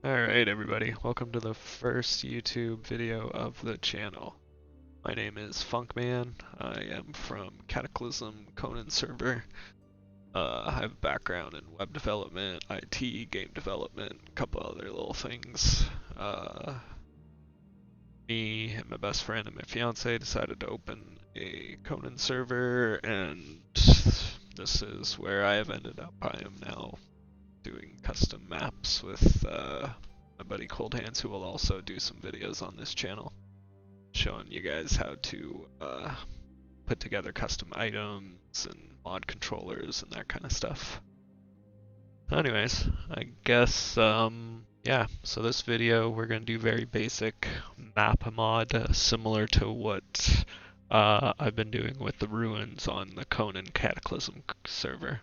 Alright everybody, welcome to the first YouTube video of the channel. My name is Funkman, I am from Cataclysm Conan server. I have a background in web development, IT, game development, a couple other little things. Me and my best friend and my fiance decided to open a Conan server, and this is where I have ended up. I am now doing custom maps with my buddy Cold Hands, who will also do some videos on this channel showing you guys how to put together custom items and mod controllers and that kind of stuff. Anyways, I guess yeah, so this video we're going to do very basic map mod, similar to what I've been doing with the ruins on the Conan Cataclysm server.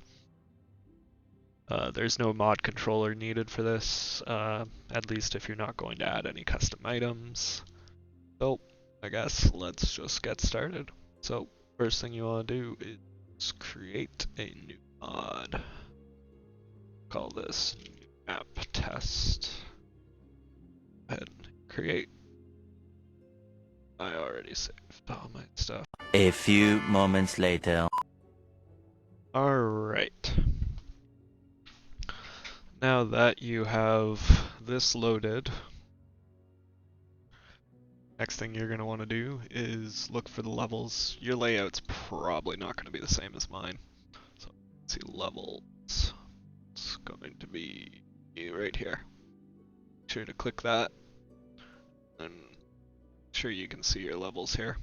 There's no mod controller needed for this, at least if you're not going to add any custom items. So, I guess let's just get started. So, first thing you want to do is create a new mod. Call this new map test. Go ahead and create. I already saved all my stuff. A few moments later. Alright. Now that you have this loaded, next thing you're going to want to do is look for the levels. Your layout's probably not going to be the same as mine. So let's see, levels. It's going to be right here. Make sure to click that and make sure you can see your levels here.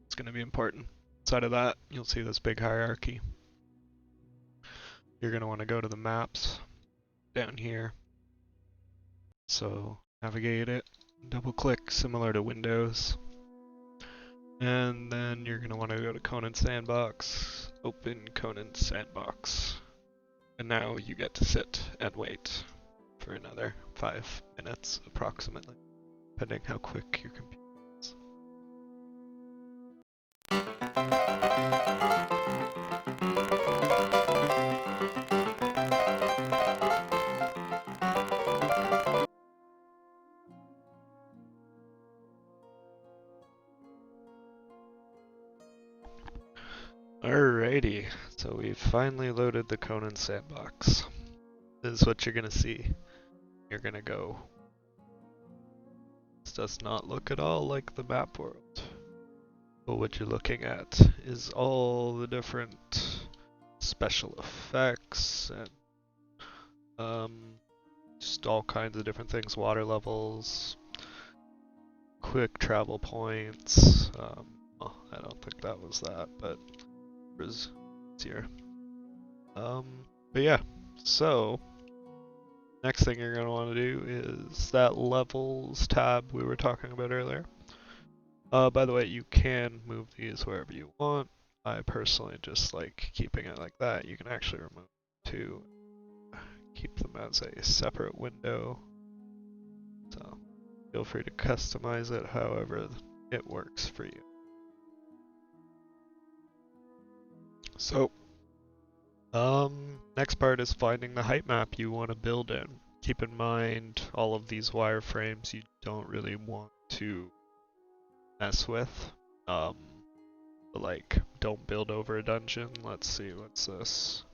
It's going to be important. Inside of that, you'll see this big hierarchy. You're going to want to go to the maps down here. So navigate it, double click similar to Windows, and then you're going to want to go to Conan Sandbox, open Conan Sandbox, and now you get to sit and wait for another 5 minutes approximately, depending how quick your computer is. Alrighty, so we've finally loaded the Conan Sandbox. This is what you're gonna see. You're gonna go. This does not look at all like the map world. But what you're looking at is all the different special effects and just all kinds of different things, water levels, quick travel points. Well, I don't think that was that, but it was easier. But yeah, so next thing you're going to want to do is that levels tab we were talking about earlier. By the way, you can move these wherever you want. I personally just like keeping it like that. You can actually remove two, keep them as a separate window. So feel free to customize it however it works for you. So, next part is finding the height map you want to build in. Keep in mind all of these wireframes you don't really want to mess with. But like, don't build over a dungeon. Let's see, what's this?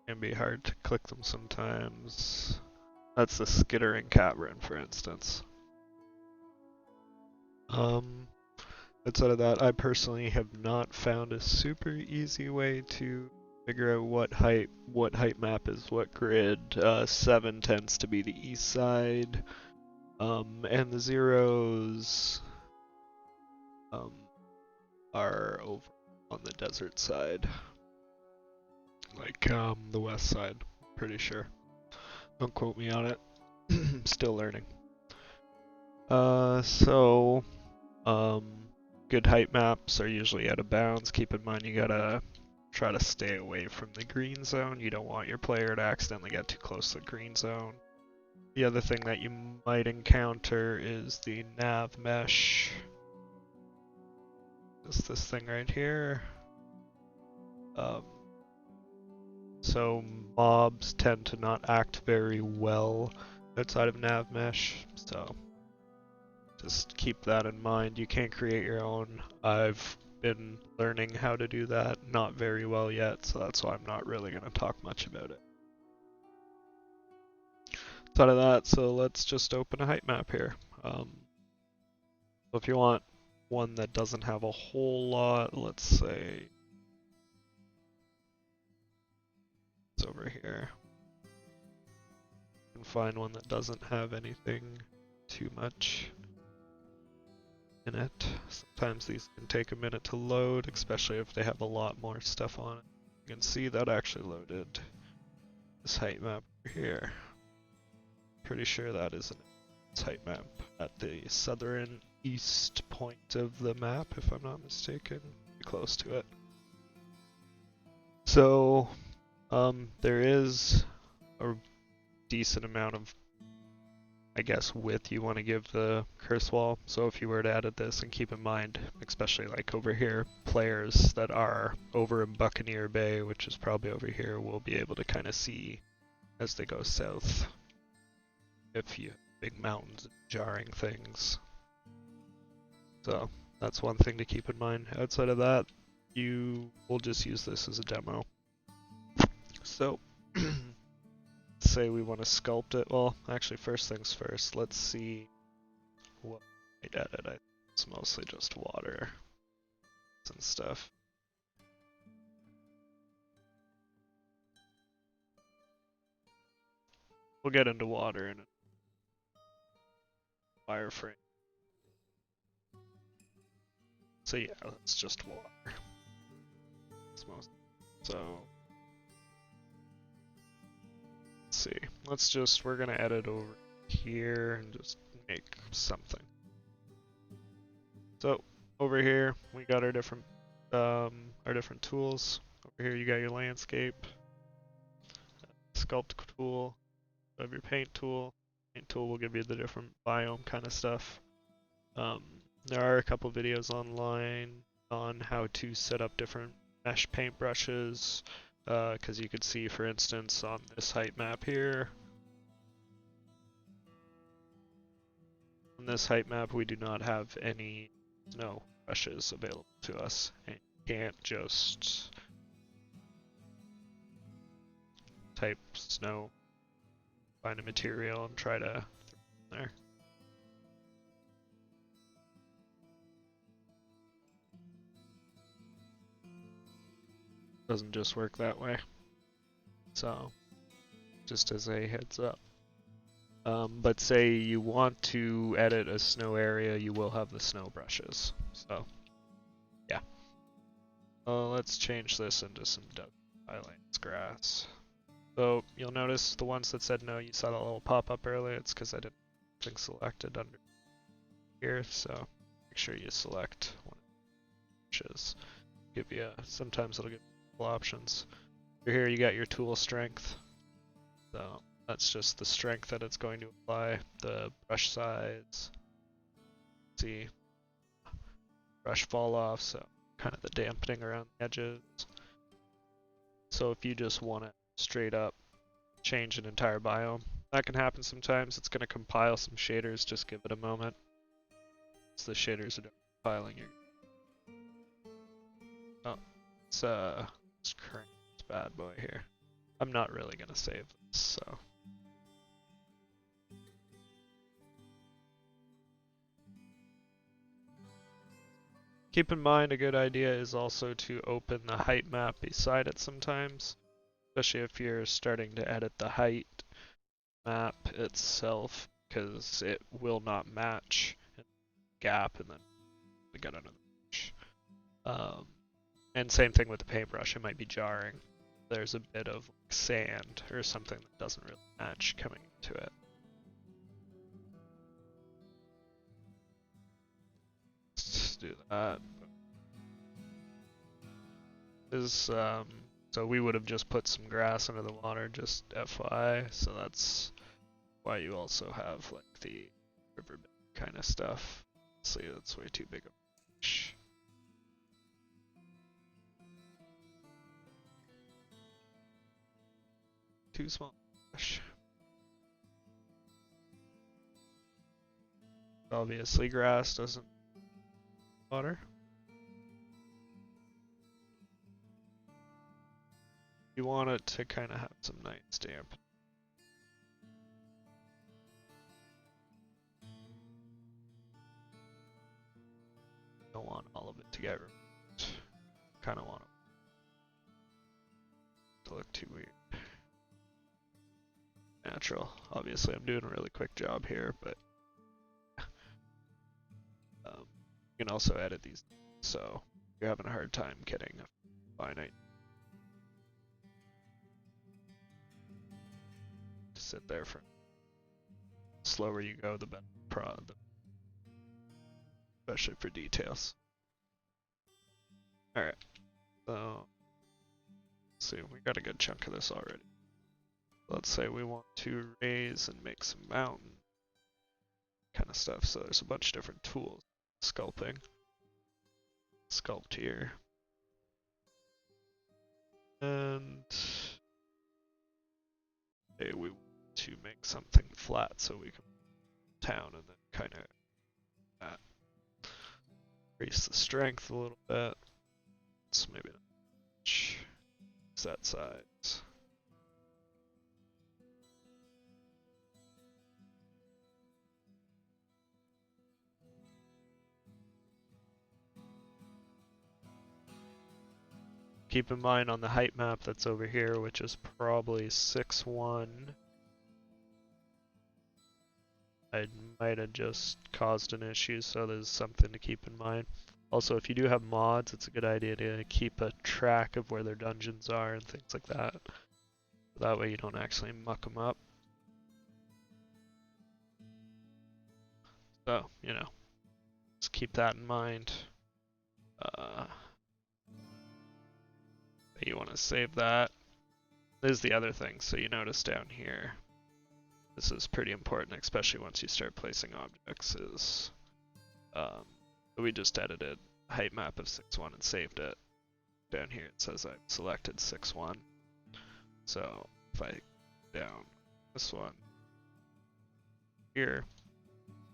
It can be hard to click them sometimes. That's the skittering cavern, for instance. Outside of that, I personally have not found a super easy way to figure out what height map is what grid. 7 tends to be the east side, and the zeros are over on the desert side, like the west side, pretty sure. Don't quote me on it. Still learning. Good height maps are usually out of bounds. Keep in mind you gotta try to stay away from the green zone. You don't want your player to accidentally get too close to the green zone. The other thing that you might encounter is the nav mesh. Just this thing right here. So mobs tend to not act very well outside of nav mesh, so just keep that in mind. You can't create your own. I've been learning how to do that, not very well yet, so that's why I'm not really going to talk much about it. Outside of that, so let's just open a height map here. So if you want one that doesn't have a whole lot, let's say it's over here. You can find one that doesn't have anything too much in it. Sometimes these can take a minute to load, especially if they have a lot more stuff on it. You can see that actually loaded this height map here. Pretty sure that is an height map at the southern east point of the map, if I'm not mistaken. Pretty close to it. So, there is a decent amount of, I guess, width you want to give the curse wall. So if you were to edit this, and keep in mind, especially like over here, players that are over in Buccaneer Bay, which is probably over here, will be able to kind of see as they go south if you have big mountains and jarring things. So that's one thing to keep in mind. Outside of that, you will just use this as a demo. So say we want to sculpt it. Well, actually, first things first, let's see what I edit. It's mostly just water and stuff. We'll get into water in a wireframe. So yeah, that's just water. It's most. So let's see. We're gonna edit over here and just make something. So over here we got our different tools. Over here you got your landscape, sculpt tool, you have your paint tool. Paint tool will give you the different biome kind of stuff. There are a couple videos online on how to set up different mesh paintbrushes, because you could see, for instance, on this height map here, on this height map we do not have any snow brushes available to us, and you can't just type snow, find a material, and try to throw it in there. Doesn't just work that way. So, just as a heads up. But say you want to edit a snow area, you will have the snow brushes. So, yeah. Let's change this into some highlights grass. So you'll notice the ones that said no, you saw that little pop-up earlier. It's because I didn't have things selected under here. So make sure you select one of the brushes. Give you sometimes it'll give you options. Over here you got your tool strength. So that's just the strength that it's going to apply. The brush size. See, brush fall off, so kind of the dampening around the edges. So if you just want to straight up change an entire biome, that can happen sometimes. It's going to compile some shaders, just give it a moment. So the shaders are compiling your... Oh, let's crank this bad boy here. I'm not really going to save this, so... Keep in mind, a good idea is also to open the height map beside it sometimes, especially if you're starting to edit the height map itself, because it will not match the gap, and then we got another brush. And same thing with the paintbrush, it might be jarring. There's a bit of sand or something that doesn't really match coming into it. Let's do that. So we would have just put some grass into the water, just FYI, so that's why you also have like the riverbed kind of stuff. See, that's way too big of a brush. Too small brush. Obviously grass doesn't water. You want it to kind of have some nice damp. Don't want all of it to get removed. Kind of want it to look too weird. Natural. Obviously, I'm doing a really quick job here, but you can also edit these. So if you're having a hard time getting a finite, sit there for. The slower you go, the better. Especially for details. All right. So let's see, we got a good chunk of this already. Let's say we want to raise and make some mountain kind of stuff. So there's a bunch of different tools. Sculpting. Sculpt here. And say we want to make something flat so we can town and then kind of increase the strength a little bit. So maybe not much. It's that size. Keep in mind on the height map that's over here, which is probably 6'1". I might have just caused an issue, so there's something to keep in mind. Also, if you do have mods, it's a good idea to keep a track of where their dungeons are and things like that. That way you don't actually muck them up. So, you know, just keep that in mind. You want to save that. There's the other thing, so you notice down here, this is pretty important, especially once you start placing objects, is we just edited a height map of 6'1" and saved it. Down here it says I've selected 6'1". So if I down this one here,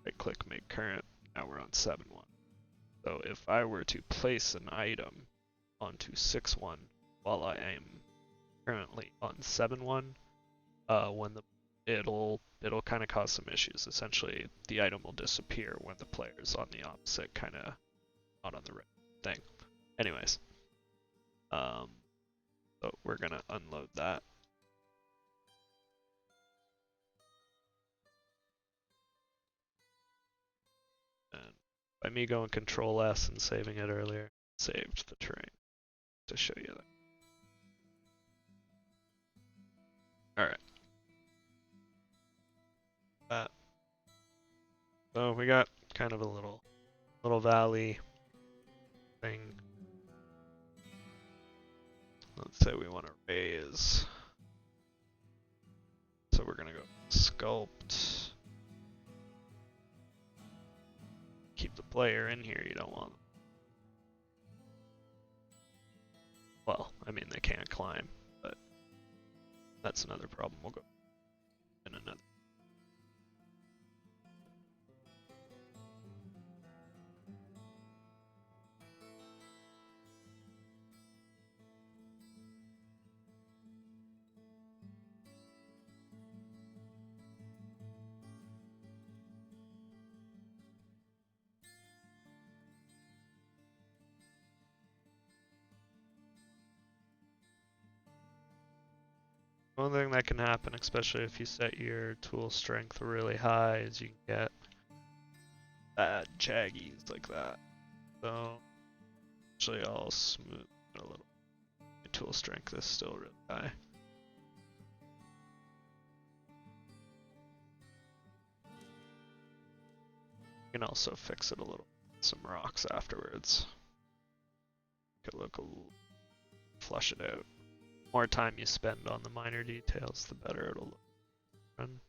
right click make current, now we're on 7'1". So if I were to place an item onto 6'1", while I am currently on 7'1", when it'll kind of cause some issues. Essentially, the item will disappear when the player's on the opposite, kind of not on the right thing. Anyways, so we're gonna unload that. And by me going Control S and saving it earlier, saved the terrain to show you that. Alright. So we got kind of a little valley thing. Let's say we want to raise. So we're gonna go sculpt. Keep the player in here, you don't want them. Well, I mean they can't climb, but that's another problem. We'll go in another. One thing that can happen, especially if you set your tool strength really high, is you can get bad jaggies like that. So actually I'll smooth it a little. My tool strength is still really high. You can also fix it a little with some rocks afterwards. Make it look a little, flush it out. More time you spend on the minor details, the better it'll look. Run.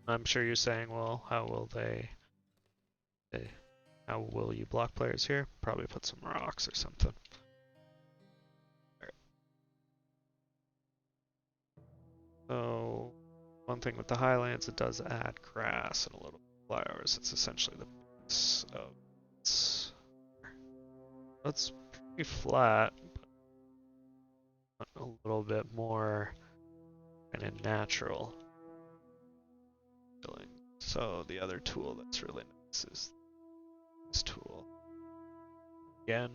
I'm sure you're saying, well, how will how will you block players here? Probably put some rocks or something. So one thing with the highlands, it does add grass and a little flowers. It's essentially the base of its. That's pretty flat, but a little bit more kind of natural feeling. So the other tool that's really nice is this tool. Again,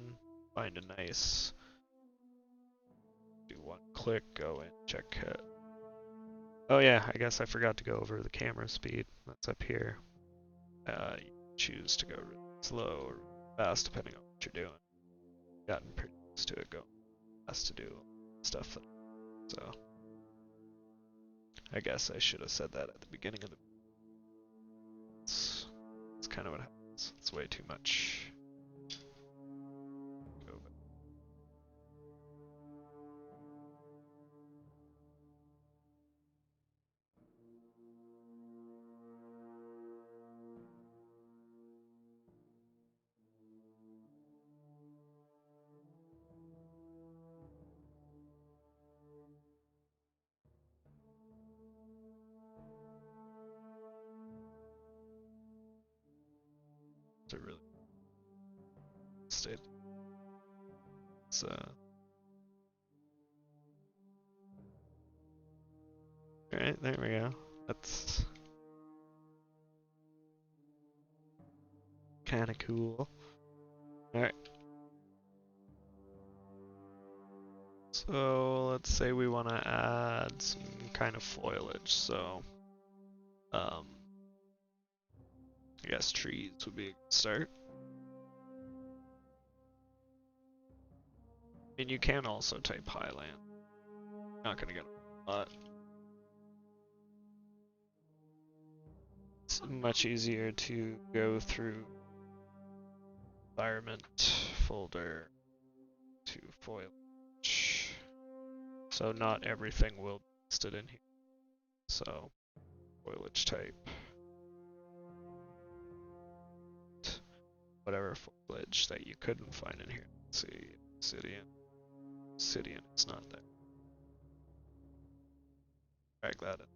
find a nice, do one click, go in, check it. Oh yeah, I guess I forgot to go over the camera speed. That's up here. You choose to go really slow or fast depending on what you're doing. Gotten pretty used to it going fast to do stuff that, so I guess I should have said that at the beginning of the. It's kind of what happens. It's way too much. Go back. To really stay. It's alright, there we go. That's kind of cool. Alright. So let's say we want to add some kind of foliage. So, I guess trees would be a good start. And you can also type highland. Not gonna get a lot. It's much easier to go through environment folder to foilage. So not everything will be listed in here. So foliage type, whatever foliage that you couldn't find in here. Let's see, obsidian. Obsidian is not there. Drag that in.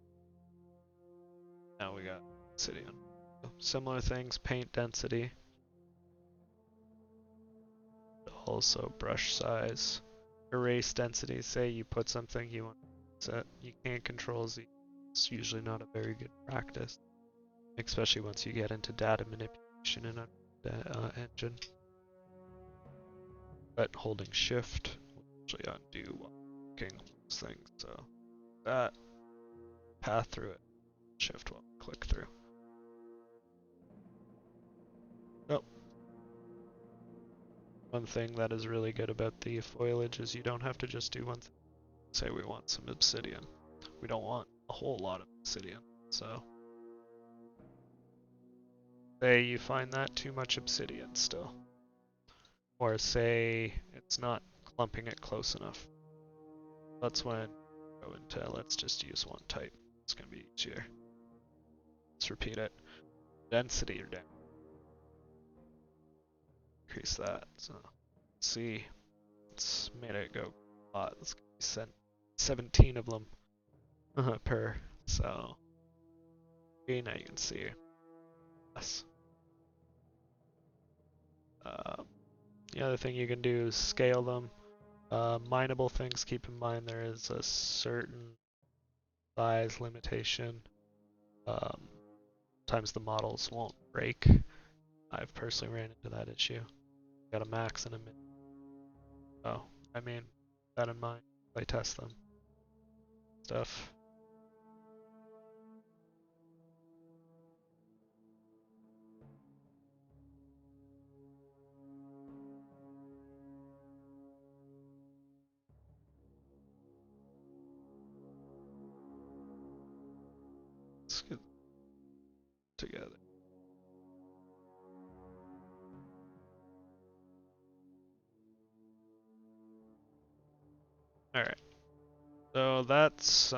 Now we got obsidian. Similar things, paint density. Also brush size. Erase density, say you put something you want to set, you can't control Z. It's usually not a very good practice, especially once you get into data manipulation in an engine. But holding shift will usually undo while clicking those things. So that, path through it, shift while click through. Oh. One thing that is really good about the foliage is you don't have to just do one thing. Say we want some obsidian. We don't want a whole lot of obsidian, so say you find that too much obsidian still. Or say it's not clumping it close enough. That's when go into, let's just use one type. It's gonna be easier. Let's repeat it. Density or down. Increase that. So see, it's made it go a lot. It's gonna be 17 of them per. So okay, now you can see less. The other thing you can do is scale them. Mineable things, keep in mind there is a certain size limitation. Sometimes the models won't break. I've personally ran into that issue. Got a max and a min. Oh, I mean, that in mind, playtest them. Stuff. Let's get together. Alright. So that's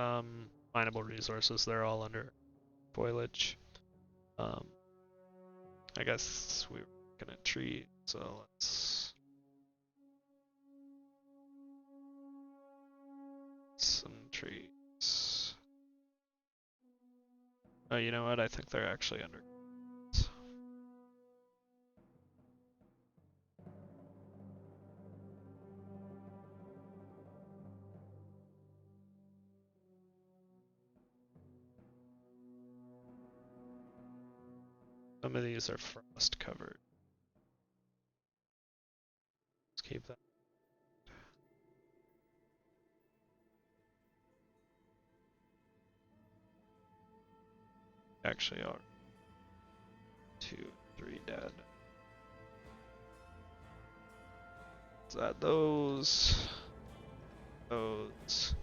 mineable resources. They're all under foilage. I guess we were looking at trees, so let's some trees. Oh, you know what? I think they're actually under. Some of these are frost covered. Let's keep that. Actually are 2, 3 dead. Is that those? Those.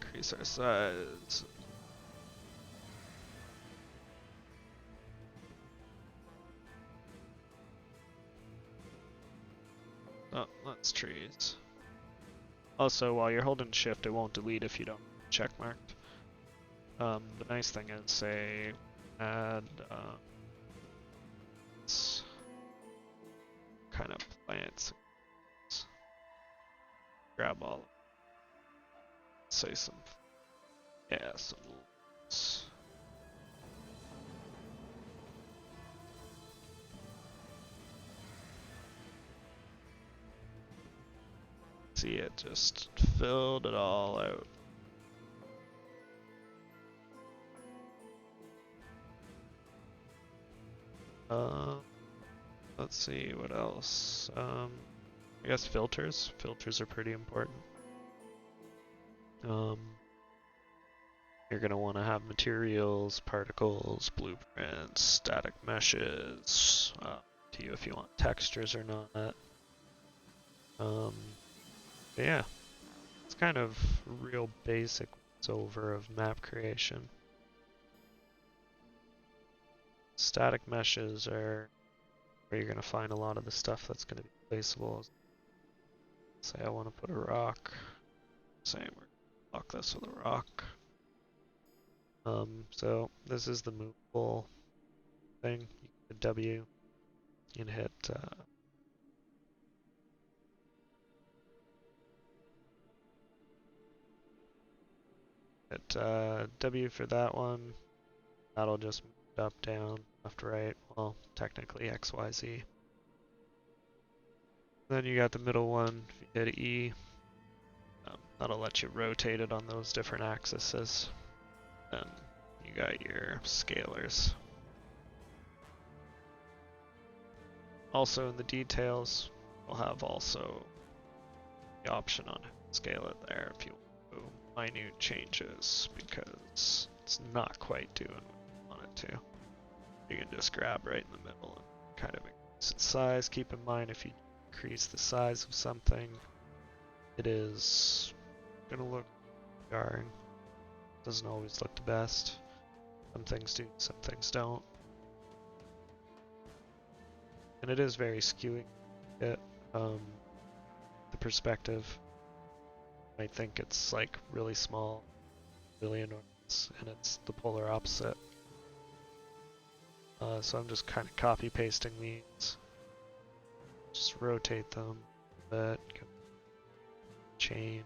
Increase our size. Oh, that's trees. Also, while you're holding shift, it won't delete if you don't check marked. The nice thing is, say, add kind of plants. Grab all. Say some. Yeah, some. See, it just filled it all out. Let's see what else. I guess filters. Filters are pretty important. You're gonna want to have materials, particles, blueprints, static meshes. To you if you want textures or not. Yeah, it's kind of real basic over of map creation. Static meshes are where you're going to find a lot of the stuff that's going to be placeable. Say I want to put a rock. Say we're going to block this with a rock. So this is the movable thing. You hit W and hit W for that one. That'll just move it up, down, left, right. Well, technically X, Y, Z. Then you got the middle one. If you hit E, that'll let you rotate it on those different axes. Then you got your scalars. Also in the details, we'll have also the option on scale it there if you want to do minute changes, because it's not quite doing what you want it to. You can just grab right in the middle and kind of increase its size. Keep in mind if you increase the size of something, it is gonna look jarring. Doesn't always look the best. Some things do, some things don't. And it is very skewing it. The perspective. You might think it's like really small, really enormous, and it's the polar opposite. So I'm just kind of copy pasting these. Just rotate them a bit. Chain.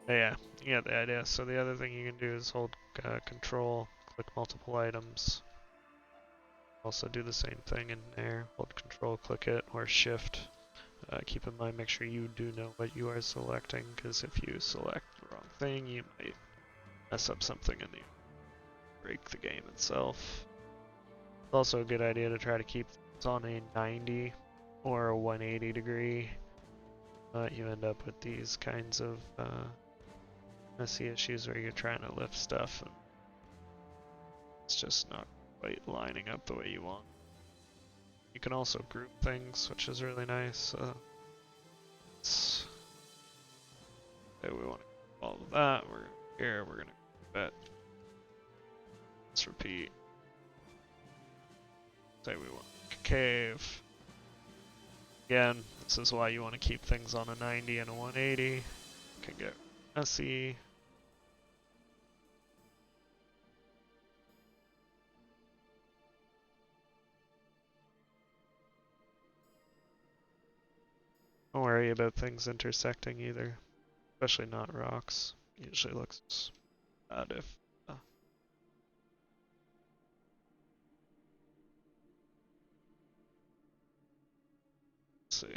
Yeah, you get the idea. So the other thing you can do is hold control, click multiple items. Also do the same thing in there. Hold control, click it, or shift. Keep in mind, make sure you do know what you are selecting, because if you select the wrong thing, you might mess up something and break the game itself. It's also a good idea to try to keep things on a 90 or a 180 degree. You end up with these kinds of messy issues where you're trying to lift stuff and it's just not quite lining up the way you want. You can also group things, which is really nice. Say we want to do all of that. We're here. We're gonna group it. Let's repeat. Say we want a cave. Again, this is why you want to keep things on a 90 and a 180. You can get messy. Don't worry about things intersecting either, especially not rocks. Usually looks bad if. Let's see.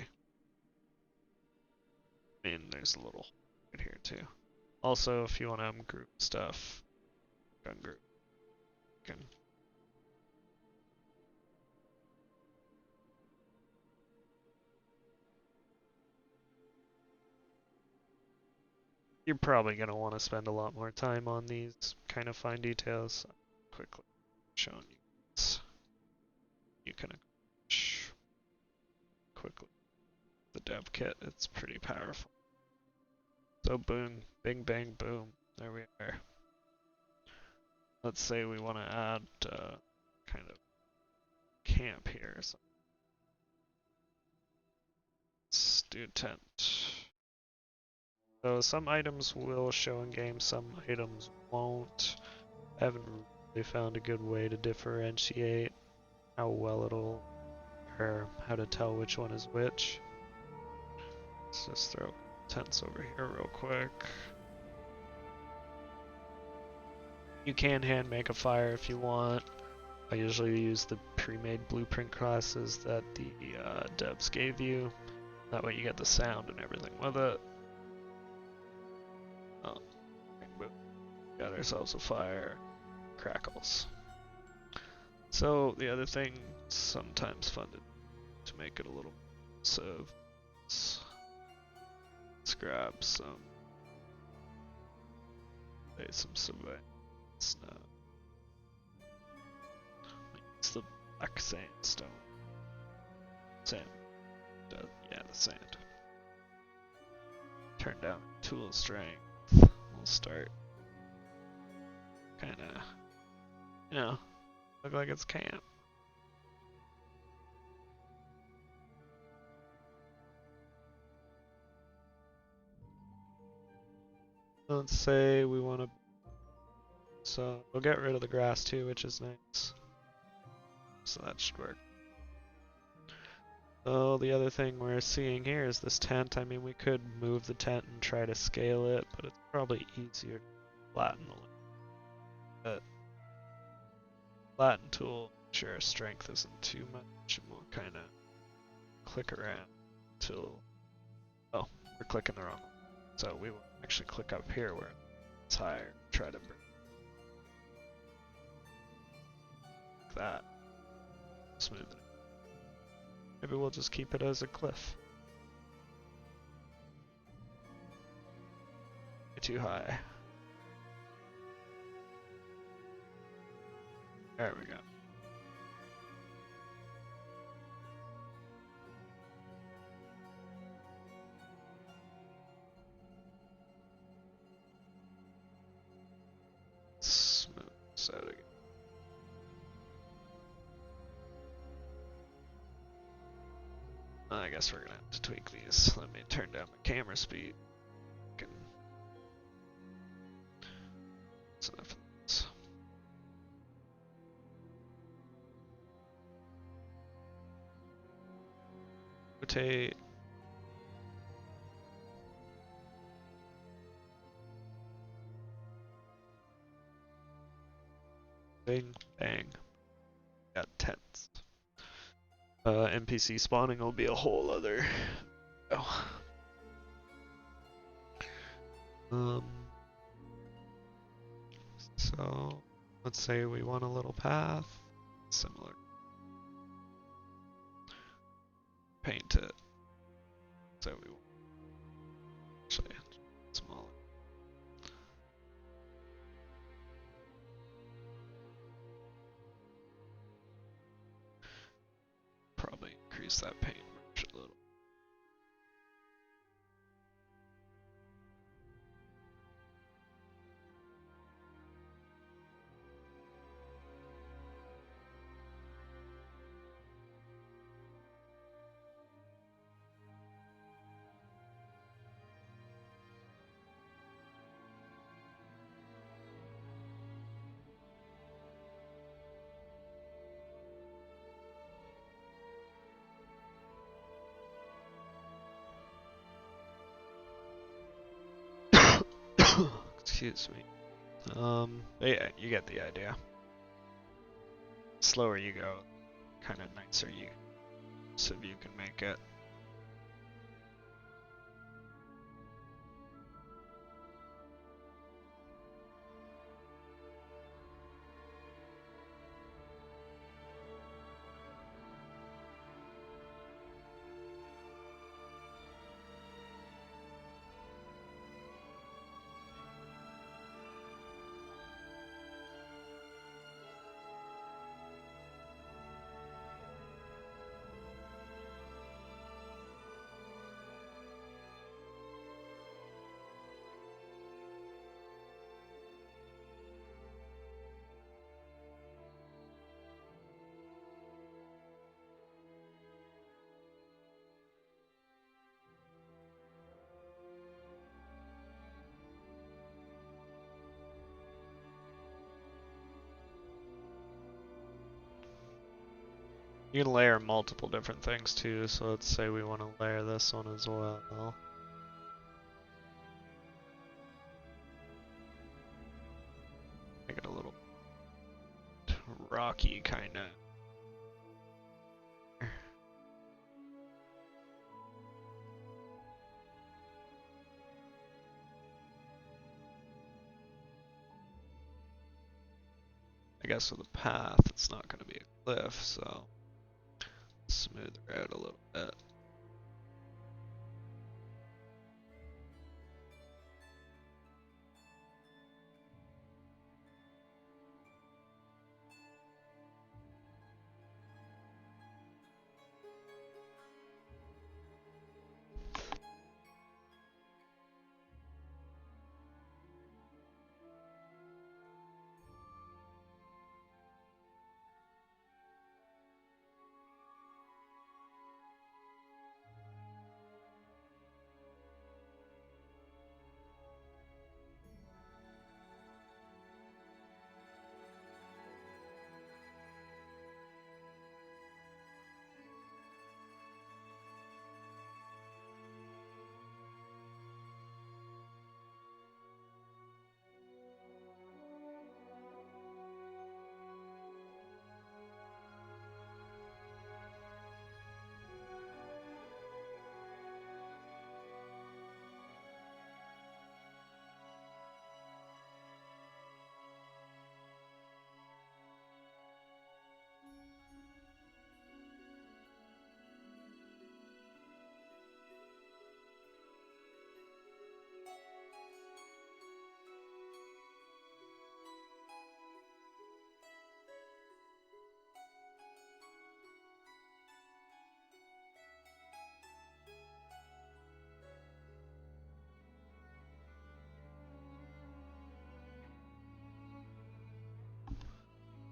I mean, there's a little right here too. Also, if you want to ungroup stuff, ungroup. You can. You're probably going to want to spend a lot more time on these kind of fine details. Quickly showing you this. You can quickly the dev kit. It's pretty powerful. So boom, bing bang boom. There we are. Let's say we want to add kind of camp here. So let's do tent. So some items will show in game, some items won't. I haven't really found a good way to differentiate how well it'll, or how to tell which one is which. Let's just throw tents over here real quick. You can hand make a fire if you want. I usually use the pre-made blueprint classes that the devs gave you. That way you get the sound and everything with it. Oh, got ourselves a fire. Crackles. So the other thing, sometimes fun to make it a little so let's grab some survey snow. It's the black sandstone. Sand. Yeah, the sand. Turn down tool strength. We'll start kinda, look like it's camp. Let's say we want to, so we'll get rid of the grass too, which is nice. So that should work. Oh, the other thing we're seeing here is this tent. I mean, we could move the tent and try to scale it, but it's probably easier to flatten a little bit. Flatten tool, sure, strength isn't too much, and we'll kind of click around until, oh, we're clicking the wrong one. So we will actually click up here where it's higher, try to bring that, smooth it. Maybe we'll just keep it as a cliff. Too high. There we go. Smooth this out again. I guess we're gonna have to tweak these. Let me turn down my camera speed. That's enough of this. Rotate. Bing, bang. Got tents. NPC spawning will be a whole other. Oh. So let's say we want a little path. Similar. Paint it. So we want actually smaller. Probably increase that paintbrush a little. Excuse me. But yeah, you get the idea. Slower you go, kind of nicer you can make it. You can layer multiple different things too, so let's say we want to layer this one as well. Make it a little rocky kinda. I guess with a path it's not gonna be a cliff, so smooth her out a little bit.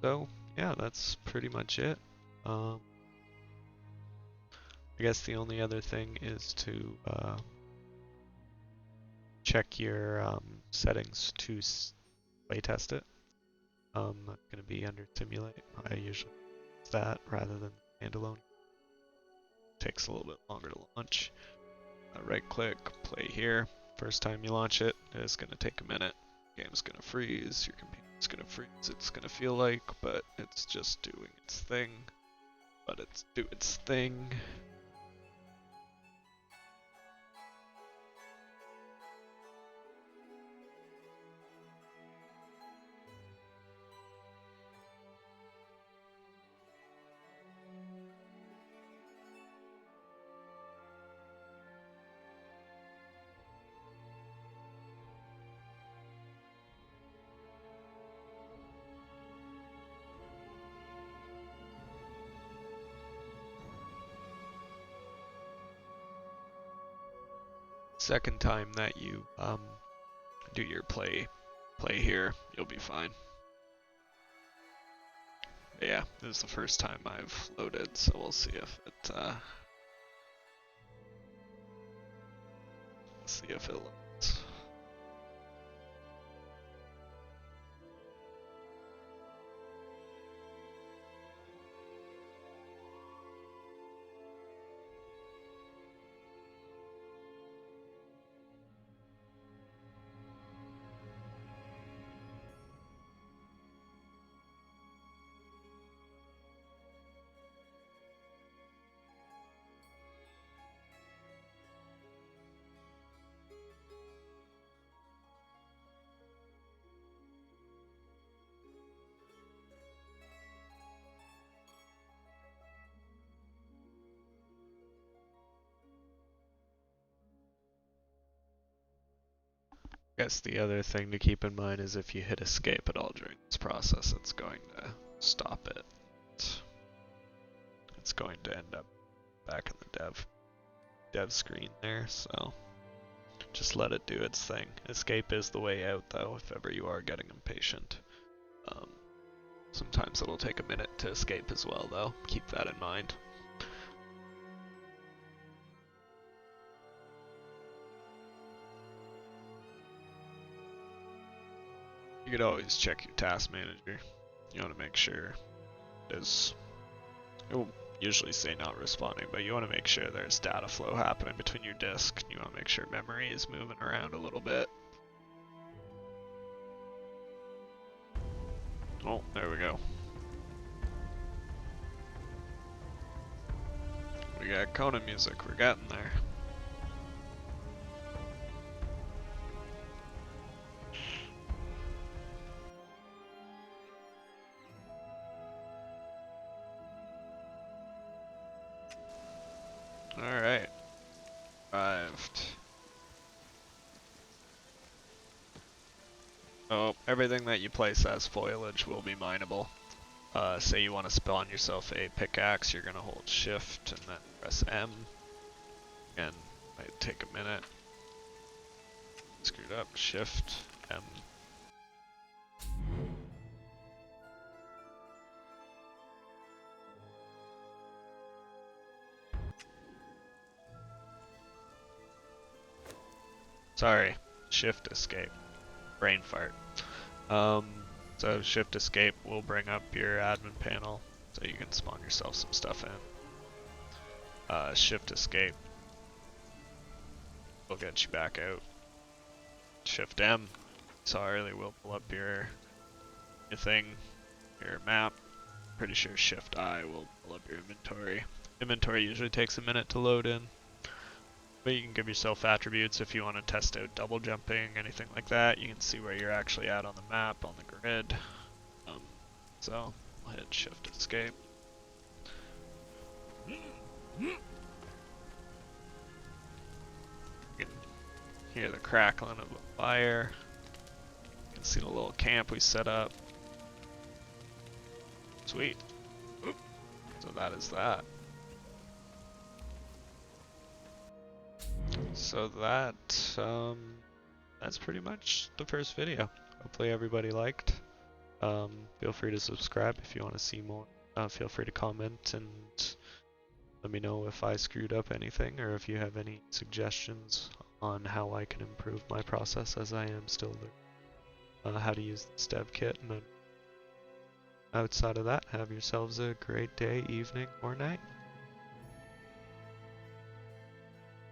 So yeah, that's pretty much it. I guess the only other thing is to check your settings to playtest it. That's going to be under simulate. I usually use that rather than standalone. Takes a little bit longer to launch. Right click, play here. First time you launch it, it's going to take a minute. Game's going to freeze, your computer's going to freeze, it's going to feel like, but it's just doing its thing. Let it do its thing. Second time that you do your play here, you'll be fine. But yeah, this is the first time I've loaded, so we'll see if it loads. I guess the other thing to keep in mind is if you hit escape at all during this process, it's going to stop it. It's going to end up back in the dev screen there, so just let it do its thing. Escape is the way out though, if ever you are getting impatient. Sometimes it'll take a minute to escape as well though, keep that in mind. You could always check your task manager. You want to make sure it will usually say not responding, but you want to make sure there's data flow happening between your disk. You want to make sure memory is moving around a little bit. Oh, there we go. We got Conan music, we're getting there. Alright. Arrived. Oh, everything that you place as foilage will be mineable. Say you want to spawn yourself a pickaxe, you're going to hold shift and then press M. Again, might take a minute. Screwed up, shift, M. Sorry, shift escape. Brain fart. So shift escape will bring up your admin panel so you can spawn yourself some stuff in. Shift escape will get you back out. Shift M, saw earlier, will pull up your thing, your map. Pretty sure shift I will pull up your inventory. Inventory usually takes a minute to load in. But you can give yourself attributes if you want to test out double jumping, anything like that. You can see where you're actually at on the map, on the grid. So, I'll hit shift escape. You can hear the crackling of a fire. You can see the little camp we set up. Sweet. So that is that. So that's pretty much the first video. Hopefully everybody liked. Feel free to subscribe if you want to see more. Feel free to comment and let me know if I screwed up anything or if you have any suggestions on how I can improve my process, as I am still learning how to use this dev kit. And then outside of that, have yourselves a great day, evening, or night.